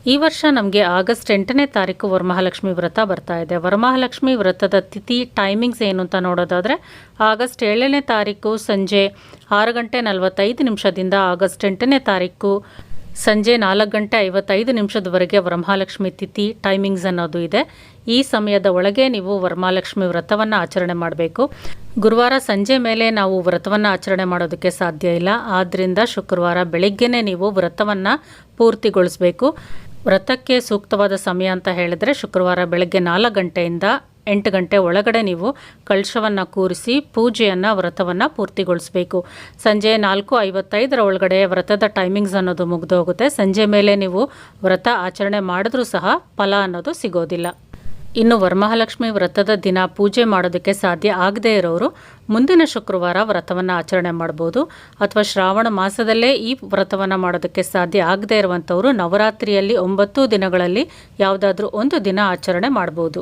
ಈ ವರ್ಷ ನಮಗೆ ಆಗಸ್ಟ್ 8ನೇ ತಾರೀಕು ವರಮಹಾಲಕ್ಷ್ಮಿ ವ್ರತ ಬರ್ತಾ ಇದೆ. ವರಮಹಾಲಕ್ಷ್ಮಿ ವ್ರತದ ತಿಥಿ ಟೈಮಿಂಗ್ಸ್ ಏನು ಅಂತ ನೋಡೋದಾದರೆ, ಆಗಸ್ಟ್ 7ನೇ ತಾರೀಕು ಸಂಜೆ 6:45 ಆಗಸ್ಟ್ 8ನೇ ತಾರೀಕು ಸಂಜೆ 4:55 ವರಮಹಾಲಕ್ಷ್ಮಿ ತಿಥಿ ಟೈಮಿಂಗ್ಸ್ ಅನ್ನೋದು ಇದೆ. ಈ ಸಮಯದ ಒಳಗೆ ನೀವು ವರಮಹಾಲಕ್ಷ್ಮಿ ವ್ರತವನ್ನು ಆಚರಣೆ ಮಾಡಬೇಕು. ಗುರುವಾರ ಸಂಜೆ ಮೇಲೆ ನಾವು ವ್ರತವನ್ನು ಆಚರಣೆ ಮಾಡೋದಕ್ಕೆ ಸಾಧ್ಯ ಇಲ್ಲ. ಆದ್ದರಿಂದ ಶುಕ್ರವಾರ ಬೆಳಿಗ್ಗೆನೇ ನೀವು ವ್ರತವನ್ನು ಪೂರ್ತಿಗೊಳಿಸಬೇಕು. ವ್ರತಕ್ಕೆ ಸೂಕ್ತವಾದ ಸಮಯ ಅಂತ ಹೇಳಿದ್ರೆ ಶುಕ್ರವಾರ ಬೆಳಗ್ಗೆ 4 ಗಂಟೆಯಿಂದ 8 ಗಂಟೆ ಒಳಗಡೆ ನೀವು ಕಳಶವನ್ನು ಕೂರಿಸಿ ಪೂಜೆಯನ್ನು ವ್ರತವನ್ನು ಪೂರ್ತಿಗೊಳಿಸಬೇಕು. ಸಂಜೆ 4:55 ಒಳಗಡೆ ವ್ರತದ ಟೈಮಿಂಗ್ಸ್ ಅನ್ನೋದು ಮುಗಿದು ಹೋಗುತ್ತೆ. ಸಂಜೆ ಮೇಲೆ ನೀವು ವ್ರತ ಆಚರಣೆ ಮಾಡಿದ್ರೂ ಸಹ ಫಲ ಅನ್ನೋದು ಸಿಗೋದಿಲ್ಲ. ಇನ್ನು ವರಮಹಾಲಕ್ಷ್ಮಿ ವ್ರತದ ದಿನ ಪೂಜೆ ಮಾಡೋದಕ್ಕೆ ಸಾಧ್ಯ ಆಗದೇ ಇರೋರು ಮುಂದಿನ ಶುಕ್ರವಾರ ವ್ರತವನ್ನು ಆಚರಣೆ ಮಾಡ್ಬೋದು. ಅಥವಾ ಶ್ರಾವಣ ಮಾಸದಲ್ಲೇ ಈ ವ್ರತವನ್ನು ಮಾಡೋದಕ್ಕೆ ಸಾಧ್ಯ ಆಗದೇ ಇರುವಂಥವರು ನವರಾತ್ರಿಯಲ್ಲಿ 9 ದಿನಗಳಲ್ಲಿ ಯಾವುದಾದ್ರೂ ಒಂದು ದಿನ ಆಚರಣೆ ಮಾಡ್ಬೋದು.